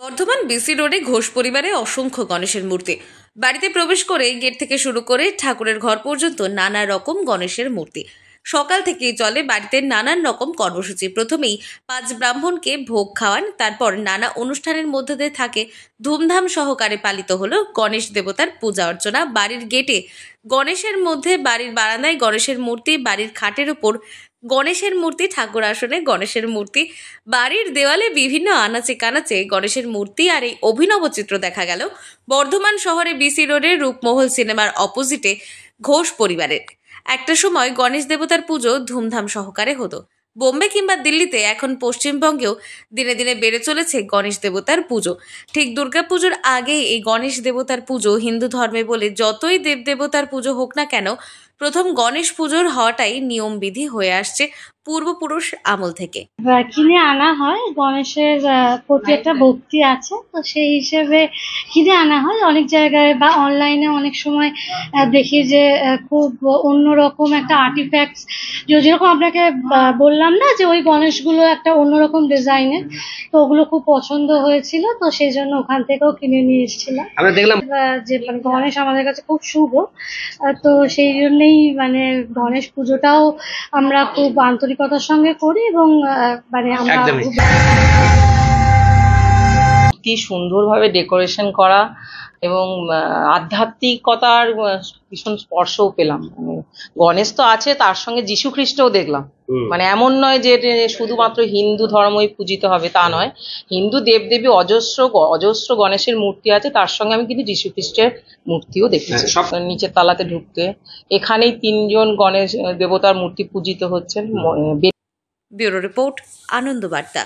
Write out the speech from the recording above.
Bardhaman BC রোডে ঘোষ পরিবারে অসংখ্য গণেশের মূর্তি। বাড়িতে প্রবেশ করে গেট থেকে শুরু করে ঠাকুরের ঘর পর্যন্ত নানা রকম গণেশের মূর্তি। সকাল থেকেই চলে বাড়িতে নানান রকম কর্মসূচি। প্রথমেই 5 ব্রাহ্মণকে ভোগ খাওয়ান, তারপর নানা অনুষ্ঠানের মধ্যে দিয়ে থাকে ধুমধাম সহকারে পালিত হলো গণেশ দেবতার পূজা অর্চনা। বাড়ির গেটে গণেশের মধ্যে, বাড়ির বারান্দায় গণেশের মূর্তি, বাড়ির খাটের ওপর গণেশের মূর্তি, ঠাকুর আসনে গণেশের মূর্তি, বাড়ির দেওয়ালে বিভিন্ন আনাচে কানাচে গণেশের মূর্তি। আর এই অভিনব চিত্র দেখা গেল বর্ধমান শহরে বিসি রোডে রূপমহল সিনেমার অপোজিটে ঘোষ পরিবারের। একটা সময় গণেশ দেবতার পুজো ধুমধাম সহকারে হতো। বোম্বে কিংবা দিল্লিতে এখন পশ্চিমবঙ্গেও দিনে দিনে বেড়ে চলেছে গণেশ দেবতার পুজো। ঠিক দুর্গাপুজোর আগে এই গণেশ দেবতার পুজো হিন্দু ধর্মে বলে যতই দেবদেবতার পুজো হোক না কেন, প্রথম গণেশ পুজোর হওয়াটাই নিয়মবিধি হয়ে আসছে পূর্বপুরুষ আমল থেকে। কিনে আনা হয়, গণেশের প্রতি একটা ভক্তি আছে, তো সেই হিসেবে কিনে আনা হয়। অনেক জায়গায় বা অনলাইনে অনেক সময় দেখি যে খুব অন্যরকম একটা আর্টিফ্যাক্টস, যেরকম আপনাকে বললাম না যে ওই গণেশগুলো একটা অন্যরকম ডিজাইনের, তো ওগুলো খুব পছন্দ হয়েছিল, তো সেই জন্য ওখান থেকেও কিনে নিয়ে এসেছিলাম। আমরা দেখলাম যে মানে গণেশ আমাদের কাছে খুব শুভ, তো সেই জন্যই মানে গণেশ পুজোটাও আমরা খুব আন্তরিকতার সঙ্গে করি এবং মানে আমরা কি সুন্দরভাবে ডেকোরেশন করা এবং আধ্যাত্মিকতার ভীষণ স্পর্শও পেলাম। মানে গণেশ তো আছে, তার সঙ্গে যীশু খ্রিস্টও দেখলাম। মানে এমন নয় যে শুধুমাত্র হিন্দু ধর্মই পূজিত হবে, তা নয়। হিন্দু দেবদেবী অজস্র গণেশের মূর্তি আছে, তার সঙ্গে আমি কিন্তু যীশু খ্রিস্টের মূর্তিও দেখেছি। নিচের তালাতে ঢুকতে এখানেই 3 জন গণেশ দেবতার মূর্তি পূজিত হচ্ছেন। ব্যুরো রিপোর্ট, আনন্দ বার্তা।